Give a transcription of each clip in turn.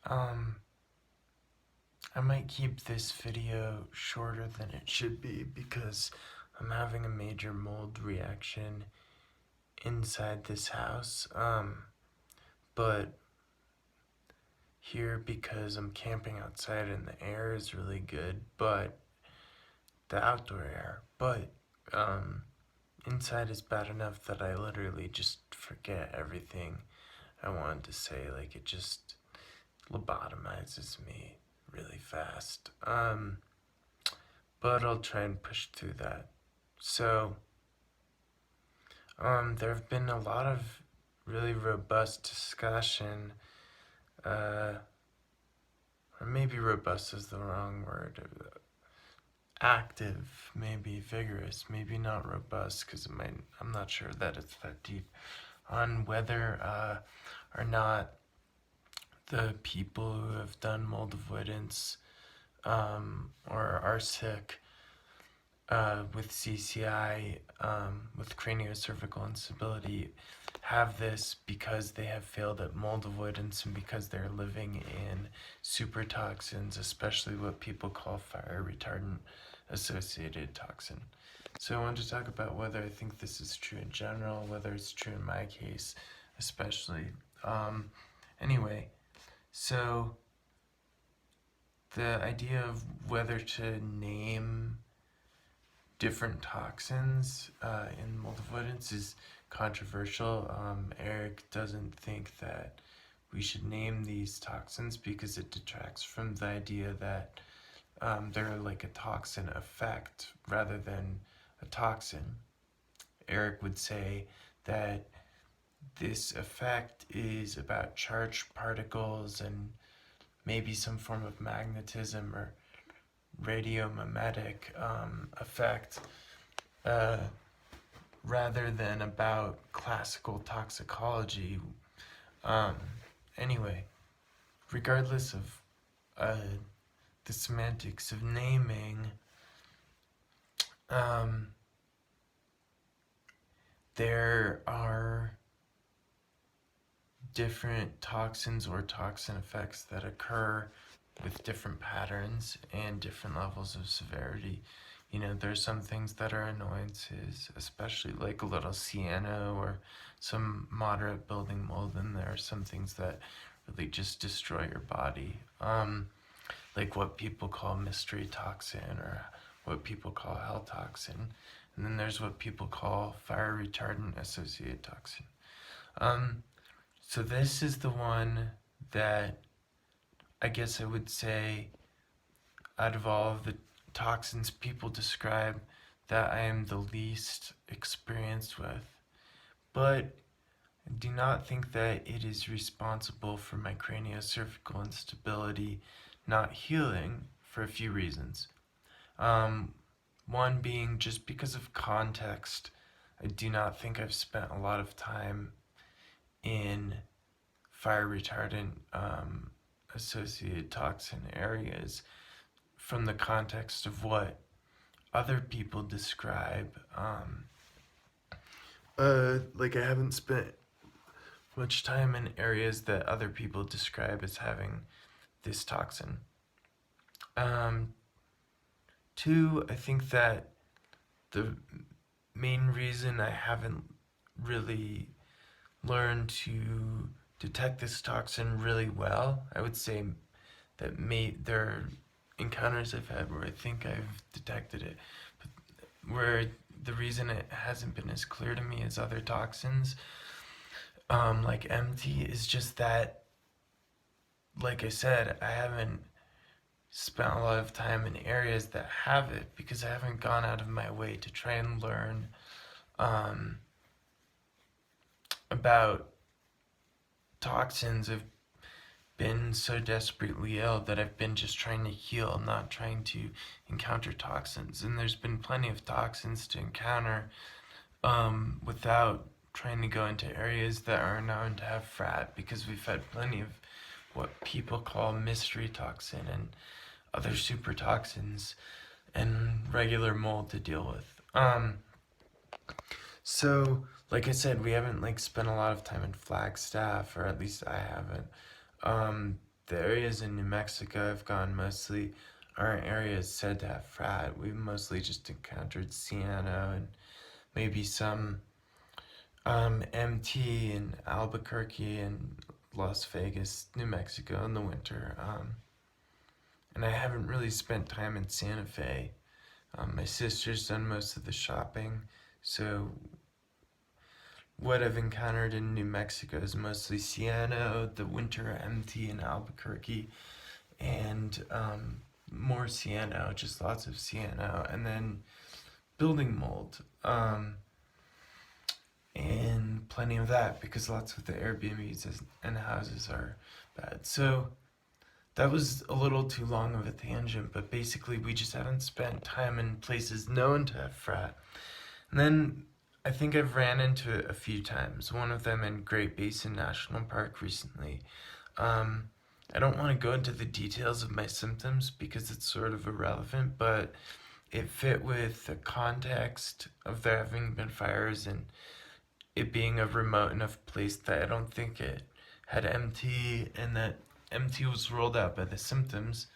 Um, I might keep this video shorter than it should be because I'm having a major mold reaction inside this house. But here, because I'm camping outside and the air is really good, but the outdoor air, but inside is bad enough that I literally just forget everything I wanted to say. Like, it just lobotomizes me really fast. But I'll try and push through that. So, there have been a lot of really robust discussion, or maybe robust is the wrong word. Active, maybe vigorous, maybe not robust, because I'm not sure that it's that deep, on whether or not the people who have done mold avoidance or are sick with CCI, with craniocervical instability, have this because they have failed at mold avoidance and because they're living in super toxins, especially what people call fire retardant associated toxin. So I wanted to talk about whether I think this is true in general, whether it's true in my case, especially. Anyway, so the idea of whether to name different toxins in mold avoidance is controversial. Eric doesn't think that we should name these toxins because it detracts from the idea that they're like a toxin effect rather than a toxin. Eric would say that this effect is about charged particles and maybe some form of magnetism or radiomimetic effect rather than about classical toxicology. Anyway, regardless of the semantics of naming, there are different toxins or toxin effects that occur with different patterns and different levels of severity. You know, there's some things that are annoyances, especially like a little cyano or some moderate building mold, and there are some things that really just destroy your body. Like what people call mystery toxin or what people call hell toxin. And then there's what people call fire retardant associated toxin. So this is the one that I guess I would say out of all of the toxins people describe that I am the least experienced with. But I do not think that it is responsible for my craniocervical instability not healing for a few reasons. One being just because of context. I do not think I've spent a lot of time in fire retardant associated toxin areas from the context of what other people describe. Like I haven't spent much time in areas that other people describe as having this toxin. Two, I think that the main reason I haven't really learned to detect this toxin really well, I would say that there are encounters I've had where I think I've detected it, but where the reason it hasn't been as clear to me as other toxins, like MT, is just that, like I said, I haven't spent a lot of time in areas that have it because I haven't gone out of my way to try and learn about toxins. I've been so desperately ill that I've been just trying to heal, not trying to encounter toxins. And there's been plenty of toxins to encounter without trying to go into areas that are known to have FRAT, because we've had plenty of what people call mystery toxin and other super toxins and regular mold to deal with. So, like I said, we haven't spent a lot of time in Flagstaff, or at least I haven't. the areas in New Mexico I've gone mostly aren't areas said to have FRAT. We've mostly just encountered cyano and maybe some MT in Albuquerque and Las Vegas, New Mexico in the winter. And I haven't really spent time in Santa Fe. My sister's done most of the shopping, so what I've encountered in New Mexico is mostly cyano, the winter MT in Albuquerque, and more cyano, just lots of cyano, and then building mold, and plenty of that because lots of the Airbnbs and houses are bad. So that was a little too long of a tangent, but basically we just haven't spent time in places known to have FRAT. And then I think I've ran into it a few times, one of them in Great Basin National Park recently. I don't want to go into the details of my symptoms because it's sort of irrelevant, but it fit with the context of there having been fires and it being a remote enough place that I don't think it had MT and that MT was ruled out by the symptoms.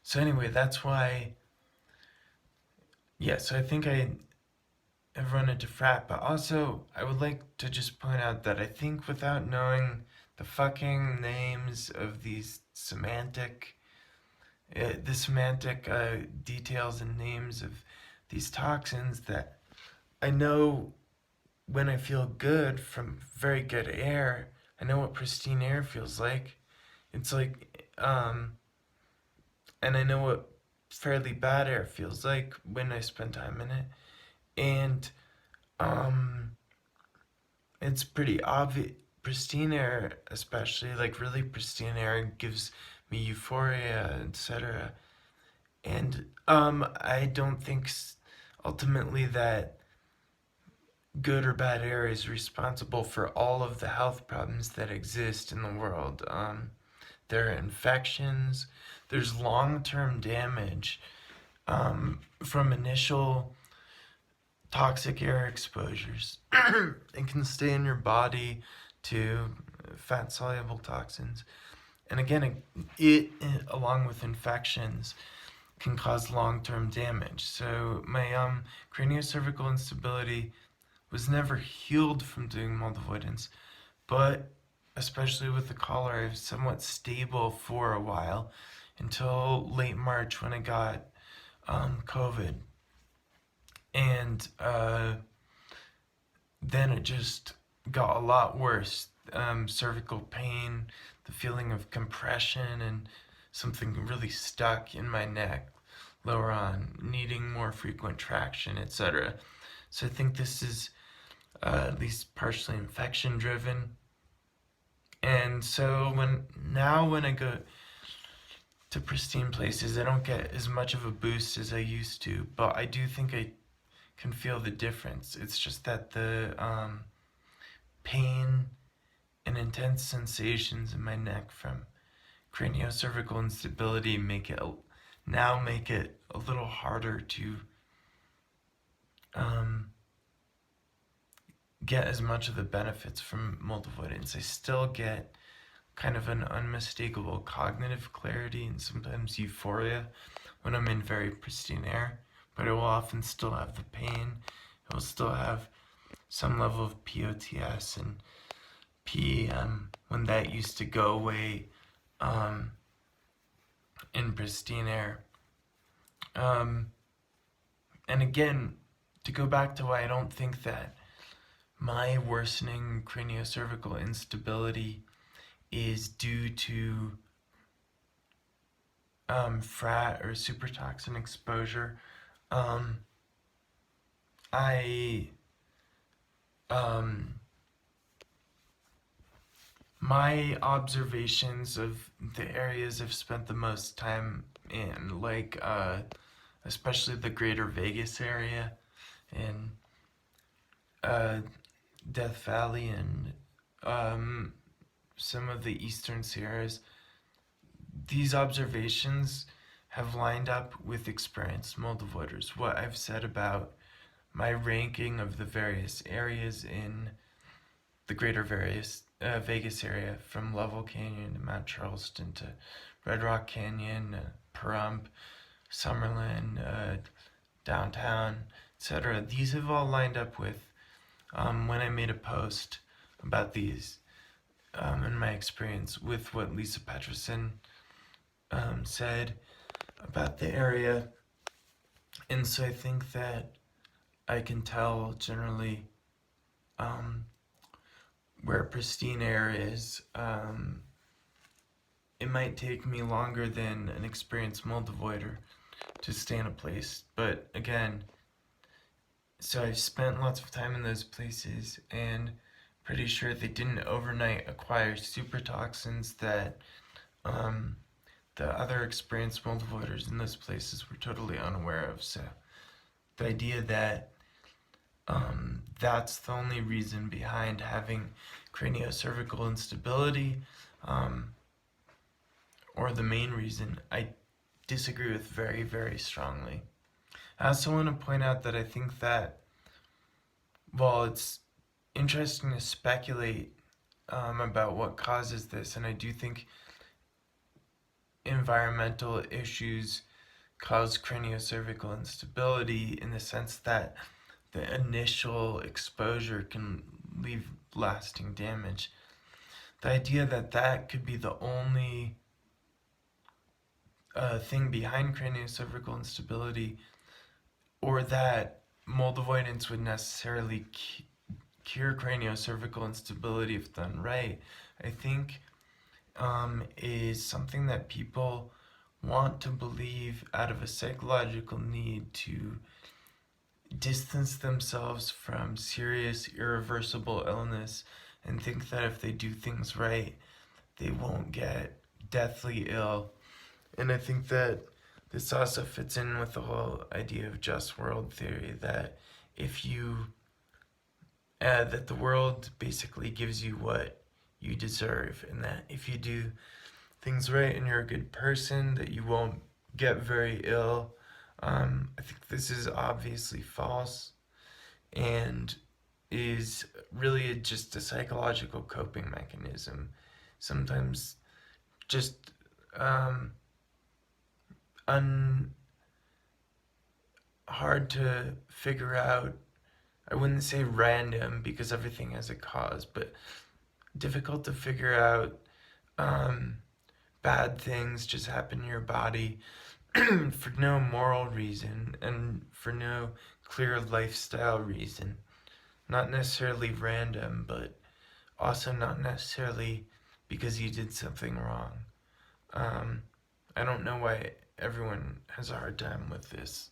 So anyway, that's why, yeah, so I think I've run into FRAT, but also I would like to just point out that I think without knowing the fucking names of these the semantic details and names of these toxins, that I know when I feel good from very good air, I know what pristine air feels like. It's like, and I know what fairly bad air feels like when I spend time in it. And it's pretty obvious. Pristine air, especially like really pristine air, gives me euphoria, etc. And I don't think ultimately that good or bad air is responsible for all of the health problems that exist in the world. There are infections. There's long-term damage from initial toxic air exposures. It can stay in your body to fat-soluble toxins. And again, it along with infections, can cause long-term damage. So my craniocervical instability was never healed from doing mold avoidance, but especially with the collar, I was somewhat stable for a while until late March when I got COVID. And then it just got a lot worse. Cervical pain, the feeling of compression, and something really stuck in my neck lower on, needing more frequent traction, etc. So I think this is at least partially infection driven. And so when I go to pristine places, I don't get as much of a boost as I used to, but I do think I can feel the difference. It's just that the pain and intense sensations in my neck from craniocervical instability make it a little harder to get as much of the benefits from mold avoidance. I still get kind of an unmistakable cognitive clarity and sometimes euphoria when I'm in very pristine air, but I will often still have the pain. I will still have some level of POTS and PEM when that used to go away in pristine air. And again, to go back to why I don't think that my worsening craniocervical instability is due to FRAT or supertoxin exposure. My observations of the areas I've spent the most time in, like especially the greater Vegas area and Death Valley and some of the eastern Sierras, these observations have lined up with experienced mold avoiders. What I've said about my ranking of the various areas in the greater Vegas area, from Level Canyon to Mount Charleston to Red Rock Canyon, Pahrump, Summerlin, downtown, etc. These have all lined up with when I made a post about these in my experience with what Lisa Peterson said about the area. And so I think that I can tell generally where pristine air is. It might take me longer than an experienced mold avoider to stay in a place, but again, so I've spent lots of time in those places, and pretty sure they didn't overnight acquire super toxins that the other experienced mold avoiders in those places were totally unaware of. So the idea that that's the only reason behind having craniocervical instability, or the main reason, I disagree with very, very strongly. I also want to point out that I think that while it's interesting to speculate about what causes this, and I do think environmental issues cause craniocervical instability in the sense that the initial exposure can leave lasting damage. The idea that that could be the only thing behind craniocervical instability, or that mold avoidance would necessarily cure craniocervical instability if done right, I think is something that people want to believe out of a psychological need to distance themselves from serious, irreversible illness and think that if they do things right, they won't get deathly ill. And I think that this also fits in with the whole idea of just world theory, that if you that the world basically gives you what you deserve, and that if you do things right and you're a good person, that you won't get very ill. I think this is obviously false and is really just a psychological coping mechanism. Sometimes just hard to figure out. I wouldn't say random because everything has a cause, but difficult to figure out. Bad things just happen in your body for no moral reason and for no clear lifestyle reason. Not necessarily random, but also not necessarily because you did something wrong. I don't know why everyone has a hard time with this.